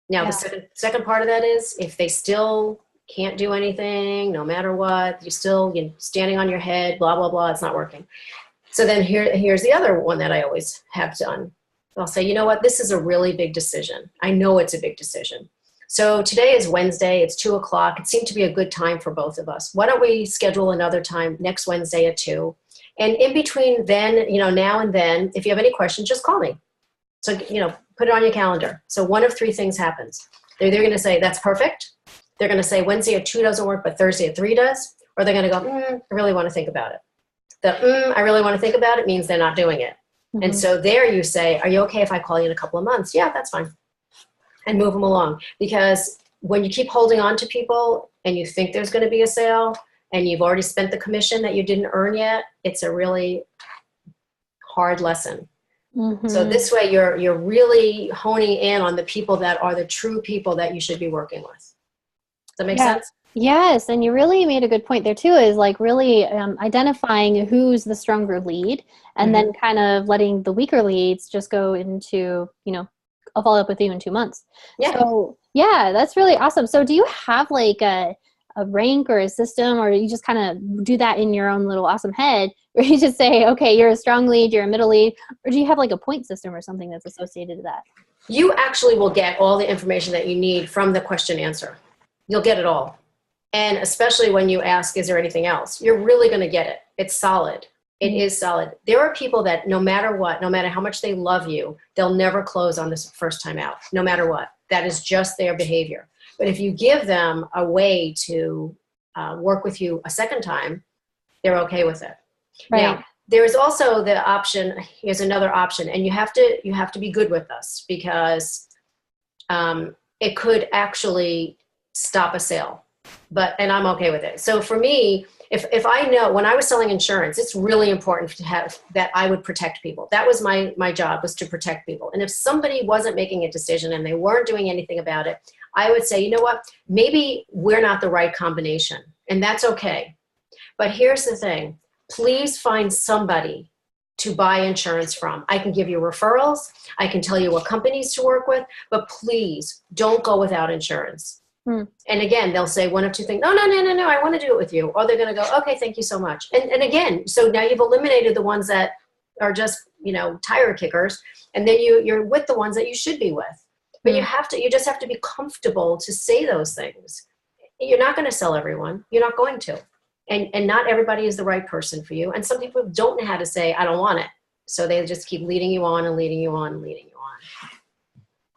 Now, the second part of that is, if they still can't do anything, no matter what, you're still standing on your head, blah, blah, blah, it's not working. So then here's the other one that I always have done. I'll say, you know what, this is a really big decision. I know it's a big decision. So today is Wednesday, it's 2:00. It seemed to be a good time for both of us. Why don't we schedule another time next Wednesday at 2? And in between then, now and then, if you have any questions, just call me. So, put it on your calendar. So one of 3 things happens. They're going to say, that's perfect. They're going to say Wednesday at 2 doesn't work, but Thursday at 3 does. Or they're going to go, I really want to think about it. I really want to think about it means they're not doing it. And so there you say, are you okay if I call you in a couple of months? Yeah, that's fine. And move them along. Because when you keep holding on to people and you think there's going to be a sale and you've already spent the commission that you didn't earn yet, it's a really hard lesson. So this way you're really honing in on the people that are the true people that you should be working with. Does that make sense? Yes. And you really made a good point there too, is like really identifying who's the stronger lead, and then kind of letting the weaker leads just go into, I'll follow up with you in 2 months. Yeah. So yeah, that's really awesome. So do you have like a rank or a system, or you just kind of do that in your own little awesome head, where you just say, okay, you're a strong lead, you're a middle lead, or do you have like a point system or something that's associated to that? You actually will get all the information that you need from the question answer. You'll get it all. And especially when you ask, is there anything else? You're really going to get it. It's solid. It is solid. There are people that no matter what, no matter how much they love you, they'll never close on this first time out, no matter what. That is just their behavior. But if you give them a way to work with you a second time, they're okay with it. Right. Now, There's also the option, here's another option, and you have to be good with us, because it could actually stop a sale. And I'm okay with it. So for me, if I know, when I was selling insurance, it's really important to have that I would protect people. That was my job, was to protect people. And if somebody wasn't making a decision and they weren't doing anything about it, I would say, you know what, maybe we're not the right combination, and that's okay. But here's the thing, please find somebody to buy insurance from. I can give you referrals. I can tell you what companies to work with, but please don't go without insurance. And again, they'll say one of two things. No, I want to do it with you. Or they're going to go, okay, thank you so much. And again, so now you've eliminated the ones that are just, tire kickers. And then you're with the ones that you should be with. But you just have to be comfortable to say those things. You're not going to sell everyone. You're not going to. And not everybody is the right person for you. And some people don't know how to say, I don't want it. So they just keep leading you on and leading you on and leading you on.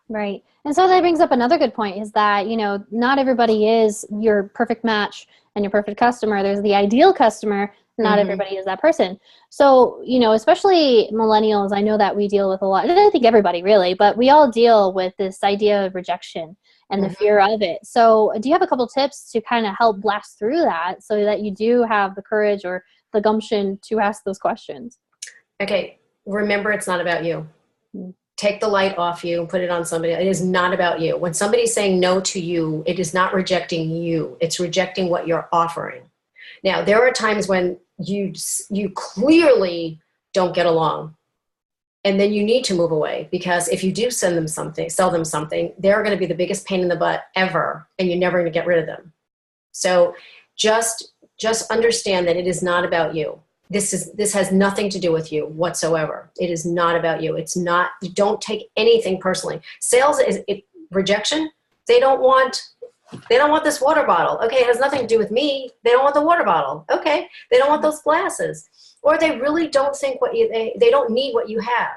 Right. And so that brings up another good point, is that, not everybody is your perfect match and your perfect customer. There's the ideal customer. Not everybody is that person. So, especially millennials, I know that we deal with a lot, and I think everybody really, but we all deal with this idea of rejection and the fear of it. So do you have a couple tips to kind of help blast through that so that you do have the courage or the gumption to ask those questions? Okay. Remember, it's not about you. Take the light off you and put it on somebody. It is not about you. When somebody's saying no to you, it is not rejecting you. It's rejecting what you're offering. Now, there are times when you clearly don't get along, and then you need to move away, because if you do sell them something, they're going to be the biggest pain in the butt ever, and you're never going to get rid of them. So just understand that it is not about you. This has nothing to do with you whatsoever. It is not about you. It's not, you don't take anything personally. Sales is rejection. They don't want this water bottle. Okay. It has nothing to do with me. They don't want the water bottle. Okay. They don't want those glasses, or they really don't think they don't need what you have.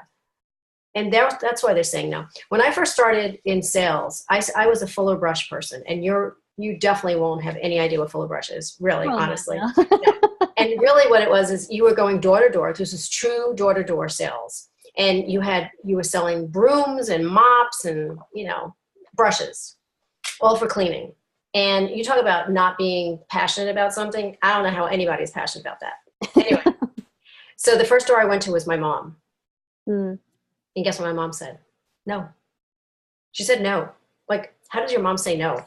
And that's why they're saying no. When I first started in sales, I was a fuller brush person, and you definitely won't have any idea what fuller brush is, really, honestly. No. And really what it was is you were going door to door. This was true door to door sales. And you were selling brooms and mops and, brushes, all for cleaning. And you talk about not being passionate about something. I don't know how anybody's passionate about that. Anyway, so the first door I went to was my mom. And guess what my mom said? No. She said no. Like, how does your mom say no?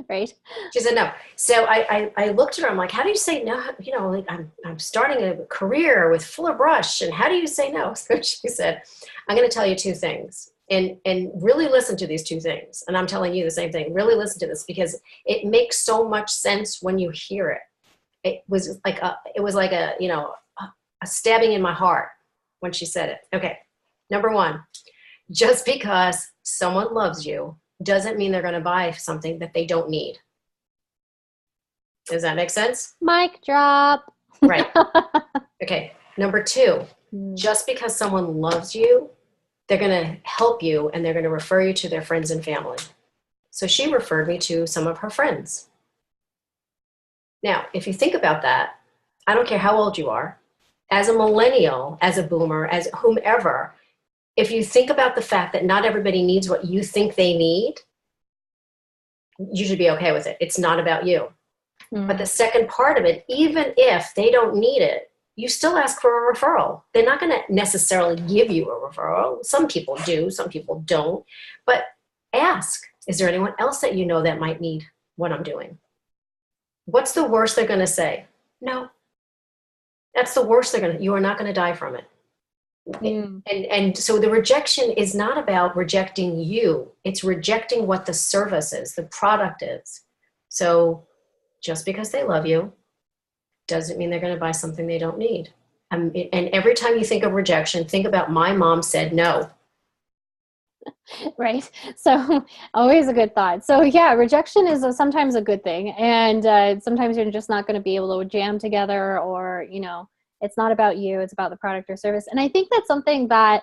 Right. She said no. So I looked at her. I'm like, how do you say no? Like I'm starting a career with fuller brush, and how do you say no? So she said, I'm going to tell you two things, and really listen to these two things. And I'm telling you the same thing. Really listen to this, because it makes so much sense when you hear it. It was like a stabbing in my heart when she said it. Okay. Number one, just because someone loves you doesn't mean they're going to buy something that they don't need. Does that make sense? Mic drop. Right. Okay. Number two, just because someone loves you, they're going to help you, and they're going to refer you to their friends and family. So she referred me to some of her friends. Now, if you think about that, I don't care how old you are, as a millennial, as a boomer, as whomever, if you think about the fact that not everybody needs what you think they need, you should be okay with it. It's not about you. But the second part of it, even if they don't need it, you still ask for a referral. They're not going to necessarily give you a referral. Some people do, some people don't. But ask, is there anyone else that you know that might need what I'm doing? What's the worst they're going to say? No. That's the worst you are not going to die from it. And so the rejection is not about rejecting you. It's rejecting what the service is, the product is. So just because they love you doesn't mean they're going to buy something they don't need. And every time you think of rejection, think about my mom said no. Right. So always a good thought. So yeah, rejection is sometimes a good thing. And sometimes you're just not going to be able to jam together, or, it's not about you. It's about the product or service. And I think that's something that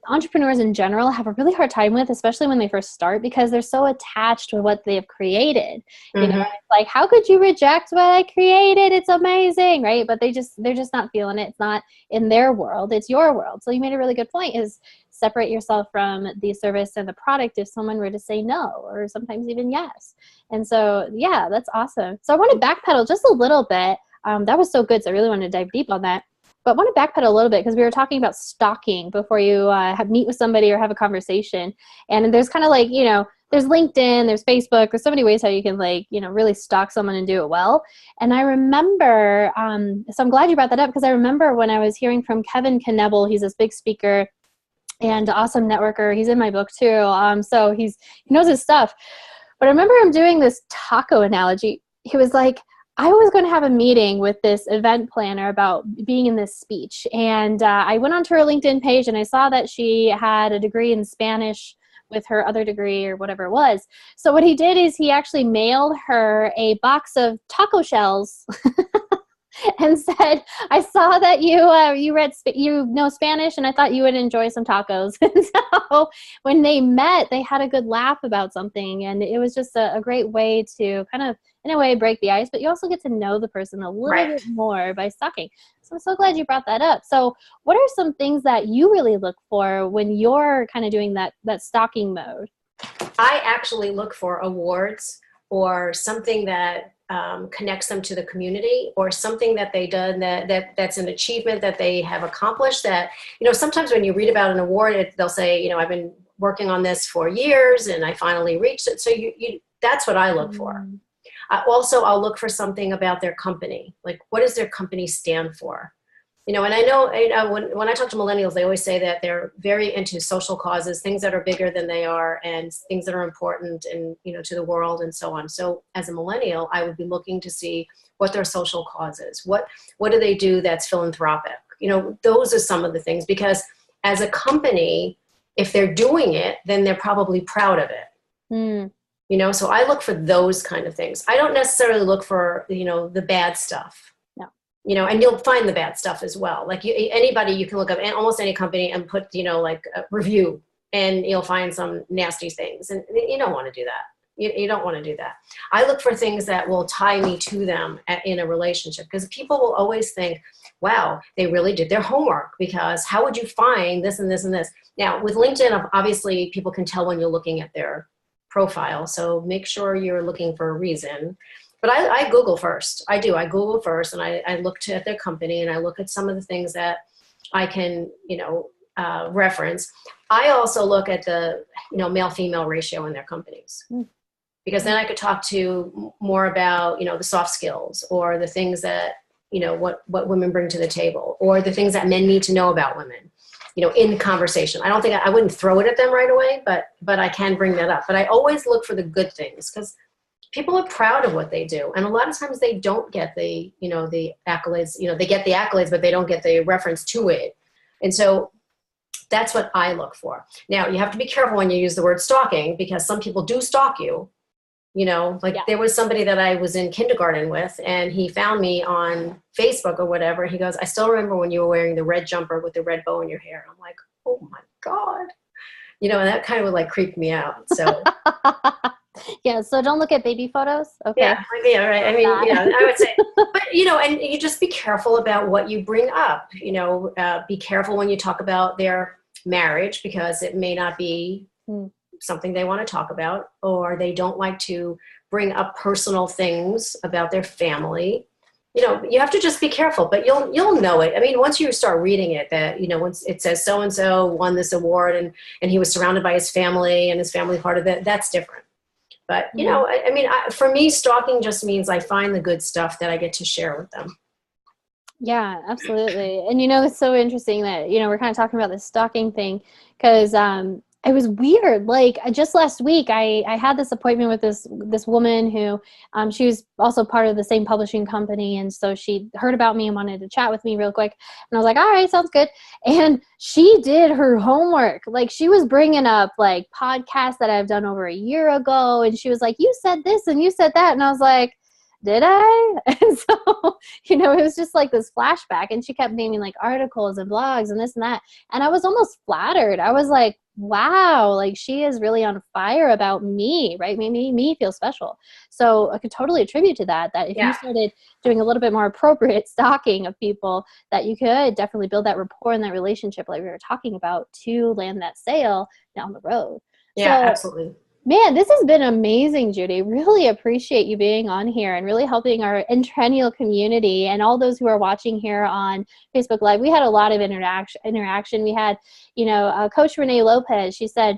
entrepreneurs in general have a really hard time with, especially when they first start, because they're so attached to what they've created. You know, it's like, how could you reject what I created? It's amazing, right? But they're just not feeling it. It's not in their world. It's your world. So you made a really good point, is separate yourself from the service and the product if someone were to say no, or sometimes even yes. And so, yeah, that's awesome. So I want to backpedal just a little bit. That was so good. So I really wanted to dive deep on that. But I want to backpedal a little bit, because we were talking about stalking before you meet with somebody or have a conversation. And there's kind of like, you know, there's LinkedIn, there's Facebook, there's so many ways how you can, like, you know, really stalk someone and do it well. And I remember, so I'm glad you brought that up, because I remember when I was hearing from Kevin Knebel, he's this big speaker and awesome networker. He's in my book too. So he knows his stuff. But I remember him doing this taco analogy. He was like, I was going to have a meeting with this event planner about being in this speech. And I went onto her LinkedIn page and I saw that she had a degree in Spanish with her other degree or whatever it was. So what he did is he actually mailed her a box of taco shells and said, I saw that you know Spanish, and I thought you would enjoy some tacos. And so when they met, they had a good laugh about something, and it was just a great way to kind of, in a way, break the ice, but you also get to know the person a little bit more by stalking. So I'm so glad you brought that up. So what are some things that you really look for when you're kind of doing that stalking mode? I actually look for awards or something that connects them to the community, or something that they've done that's an achievement that they have accomplished. That, you know, sometimes when you read about an award, they'll say, you know, I've been working on this for years and I finally reached it. So you that's what I look for. Also, I'll look for something about their company. Like, what does their company stand for? You know, and I know when I talk to millennials, they always say that they're very into social causes, things that are bigger than they are, and things that are important and, you know, to the world and so on. So as a millennial, I would be looking to see what their social cause is. What do they do that's philanthropic? You know, those are some of the things, because as a company, if they're doing it, then they're probably proud of it. You know, so I look for those kind of things. I don't necessarily look for, you know, the bad stuff. You know, and you'll find the bad stuff as well. Like anybody, you can look up almost any company and put, you know, like a review, and you'll find some nasty things. And you don't want to do that. You don't want to do that. I look for things that will tie me to them in a relationship, because people will always think, wow, they really did their homework, because how would you find this and this and this? Now, with LinkedIn, obviously people can tell when you're looking at their profile. So make sure you're looking for a reason. But I Google first. I Google first, and I look at their company, and I look at some of the things that I can, you know, reference. I also look at the, you know, male-female ratio in their companies, because then I could talk to more about, you know, the soft skills, or the things that, you know, what women bring to the table, or the things that men need to know about women, you know, in conversation. I don't think I wouldn't throw it at them right away, but I can bring that up. But I always look for the good things, because people are proud of what they do. And a lot of times they don't get the, you know, the accolades, you know, they get the accolades, but they don't get the reference to it. And so that's what I look for. Now, you have to be careful when you use the word stalking, because some people do stalk you. You know, like there was somebody that I was in kindergarten with, and he found me on Facebook or whatever. He goes, I still remember when you were wearing the red jumper with the red bow in your hair. I'm like, oh my God. You know, and that kind of would like creep me out. So yeah, so don't look at baby photos. Okay. Yeah, right. I mean, you know, I would say, but, you know, and you just be careful about what you bring up. You know, be careful when you talk about their marriage, because it may not be something they want to talk about, or they don't like to bring up personal things about their family. You know, you have to just be careful, but you'll know it. I mean, once you start reading it, that, you know, once it says so-and-so won this award, and he was surrounded by his family, and his family part of it, that's different. But, you know, I mean, for me, stalking just means I find the good stuff that I get to share with them. Yeah, absolutely. And, you know, it's so interesting that, you know, we're kind of talking about this stalking thing, because it was weird. Like, just last week, I had this appointment with this woman who, she was also part of the same publishing company. And so she heard about me and wanted to chat with me real quick. And I was like, all right, sounds good. And she did her homework. Like, she was bringing up like podcasts that I've done over a year ago. And she was like, you said this and you said that. And I was like, did I? And so, you know, it was just like this flashback, and she kept naming like articles and blogs and this and that. And I was almost flattered. I was like, wow, like she is really on fire about me, right? Made me feel special. So I could totally attribute to that if you started doing a little bit more appropriate stalking of people, that you could definitely build that rapport and that relationship like we were talking about to land that sale down the road. Yeah, So, absolutely. man, this has been amazing, Judy. Really appreciate you being on here and really helping our Entrennial community and all those who are watching here on Facebook Live. We had a lot of interaction. We had, you know, Coach Renee Lopez. She said,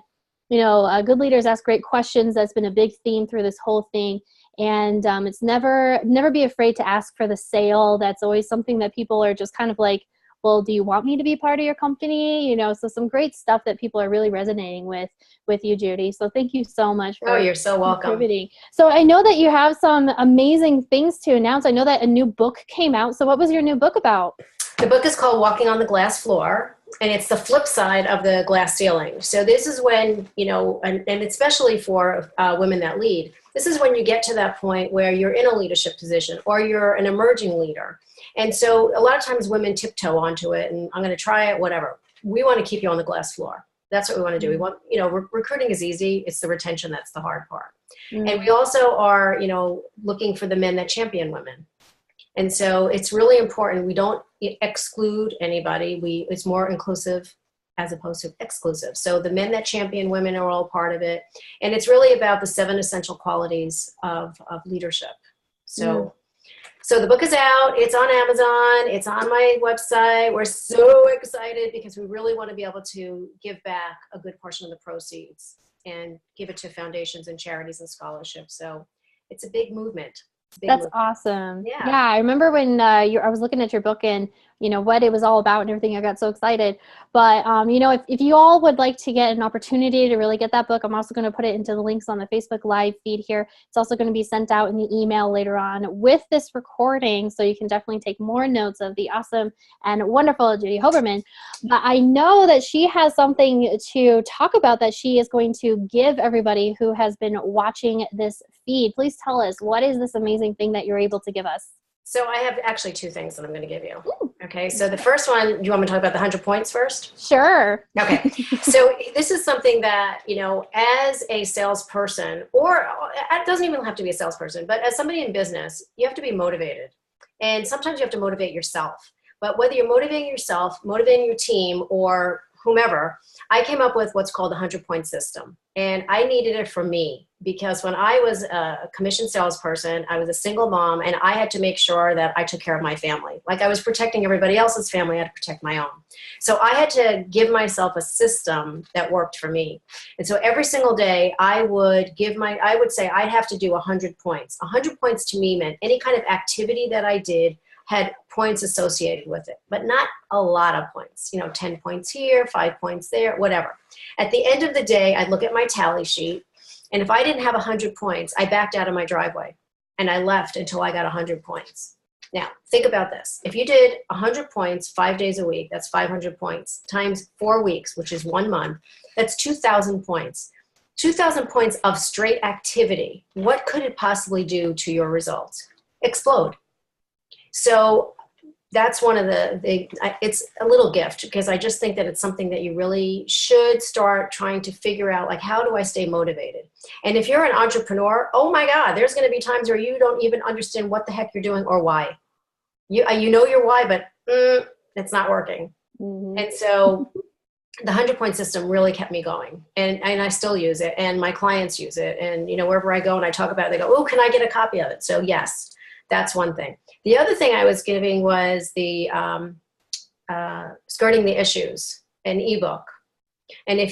you know, good leaders ask great questions. That's been a big theme through this whole thing. And it's never be afraid to ask for the sale. That's always something that people are just kind of like, well, do you want me to be part of your company? You know, so some great stuff that people are really resonating with you, Judy. So thank you so much for you're so welcome. contributing. So I know that you have some amazing things to announce. I know that a new book came out. So what was your new book about? The book is called Walking on the Glass Floor, and it's the flip side of the glass ceiling. So this is when, you know, and especially for women that lead, this is when you get to that point where you're in a leadership position or you're an emerging leader. And so a lot of times women tiptoe onto it and I'm going to try it, whatever. We want to keep you on the glass floor. That's what we want to do. We want, you know, recruiting is easy. It's the retention that's the hard part. Mm-hmm. And we also are, you know, looking for the men that champion women. And so it's really important. We don't exclude anybody. It's more inclusive as opposed to exclusive. So the men that champion women are all part of it. And it's really about the 7 essential qualities of leadership. So, So the book is out. It's on Amazon. It's on my website. We're so excited because we really want to be able to give back a good portion of the proceeds and give it to foundations and charities and scholarships. So it's a big movement. That's awesome. Yeah. I remember when I was looking at your book and, you know, what it was all about and everything. I got so excited. But, you know, if you all would like to get an opportunity to really get that book, I'm also going to put it into the links on the Facebook Live feed here. It's also going to be sent out in the email later on with this recording. So you can definitely take more notes of the awesome and wonderful Judy Hoberman. But I know that she has something to talk about that she is going to give everybody who has been watching this feed. Please tell us, what is this amazing thing that you're able to give us? So I have actually 2 things that I'm going to give you. Okay. So the first one, do you want me to talk about the 100 points first? Sure. Okay. So this is something that, you know, as a salesperson, or it doesn't even have to be a salesperson, but as somebody in business, you have to be motivated. And sometimes you have to motivate yourself. But whether you're motivating yourself, motivating your team, or whomever, I came up with what's called the 100-point system. And I needed it for me because when I was a commissioned salesperson, I was a single mom and I had to make sure that I took care of my family. Like I was protecting everybody else's family, I had to protect my own. So I had to give myself a system that worked for me. And so every single day I would say I'd have to do 100 points. 100 points to me meant any kind of activity that I did had points associated with it, but not a lot of points, you know, 10 points here, 5 points there, whatever. At the end of the day, I'd look at my tally sheet, and if I didn't have 100 points, I backed out of my driveway, and I left until I got 100 points. Now, think about this. If you did 100 points 5 days a week, that's 500 points, times 4 weeks, which is 1 month, that's 2,000 points. 2,000 points of straight activity. What could it possibly do to your results? Explode. So that's one of it's a little gift because I just think that it's something that you really should start trying to figure out, like, how do I stay motivated? And if you're an entrepreneur, oh my God, there's going to be times where you don't even understand what the heck you're doing or why. You know your why, but it's not working. Mm-hmm. And so the 100-point system really kept me going, and I still use it, and my clients use it. And, you know, wherever I go and I talk about it, they go, oh, can I get a copy of it? So yes. That's one thing. The other thing I was giving was the Skirting the Issues, an ebook. And I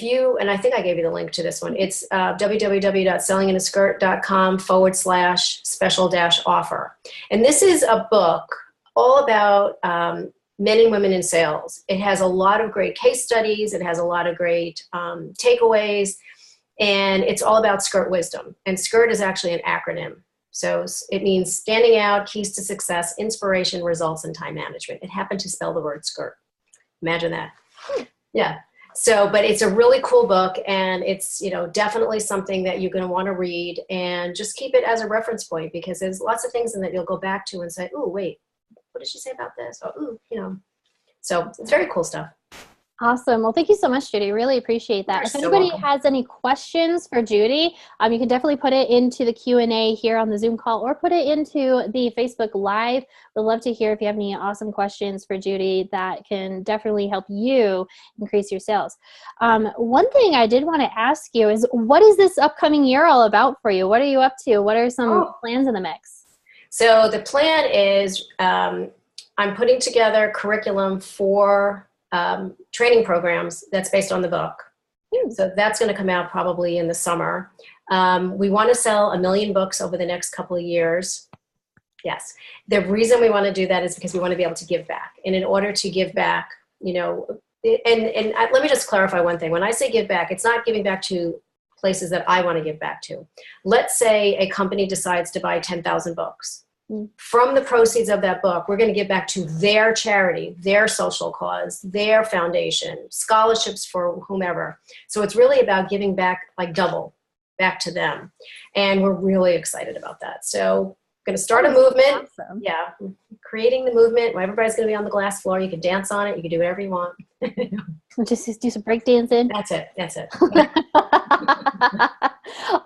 think I gave you the link to this one. It's www.sellinginskirt.com/special-offer. And this is a book all about men and women in sales. It has a lot of great case studies. It has a lot of great takeaways. And it's all about skirt wisdom. And skirt is actually an acronym. So it means standing out, keys to success, inspiration, results, and time management. It happened to spell the word skirt. Imagine that. Yeah. So, but it's a really cool book, and it's, definitely something that you're going to want to read, and just keep it as a reference point, because there's lots of things in that you'll go back to and say, oh, wait, what did she say about this? Or, ooh. So it's very cool stuff. Awesome. Well, thank you so much, Judy. Really appreciate that. You're If so anybody welcome. has any questions for Judy, you can definitely put it into the Q&A here on the Zoom call, or put it into the Facebook Live. We'd love to hear if you have any awesome questions for Judy that can definitely help you increase your sales. One thing I did want to ask you is, what is this upcoming year all about for you? What are you up to? What are some plans in the mix? So the plan is I'm putting together curriculum for training programs that's based on the book. So that's going to come out probably in the summer. We want to sell 1 million books over the next couple of years. Yes. The reason we want to do that is because we want to be able to give back. And in order to give back, and let me just clarify one thing. When I say give back, it's not giving back to places that I want to give back to. Let's say a company decides to buy 10,000 books. From the proceeds of that book, we're going to give back to their charity, their social cause, their foundation, scholarships for whomever. So it's really about giving back, like double back to them. And we're really excited about that. So going to start a movement. Awesome. Yeah. Creating the movement where everybody's going to be on the glass floor. You can dance on it. You can do whatever you want. Just do some break dancing. That's it. That's it.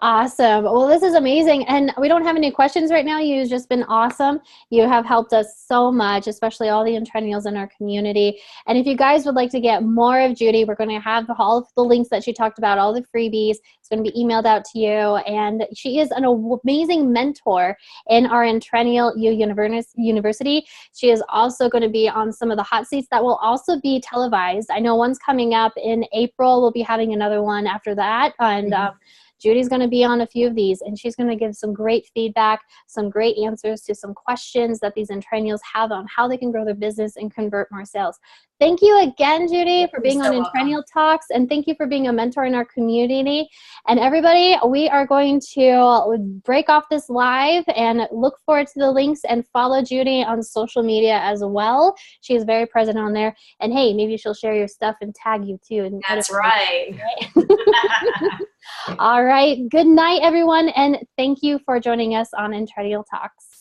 Awesome. Well, this is amazing. And we don't have any questions right now. You've just been awesome. You have helped us so much, especially all the Entrennials in our community. And if you guys would like to get more of Judy, we're going to have all of the links that she talked about, all the freebies. It's going to be emailed out to you. And she is an amazing mentor in our Entrennial University. She is also going to be on some of the hot seats that will also be televised. I know one's coming up in April. We'll be having another one after that. And Judy's going to be on a few of these, and she's going to give some great feedback, some great answers to some questions that these Entrennials have on how they can grow their business and convert more sales. Thank you again, Judy, for being on Entrennial Talks, and thank you for being a mentor in our community. And everybody, we are going to break off this live and look forward to the links, and follow Judy on social media as well. She is very present on there. And hey, maybe she'll share your stuff and tag you too. And that's right. All right. Good night, everyone. And thank you for joining us on Entrennial Talks.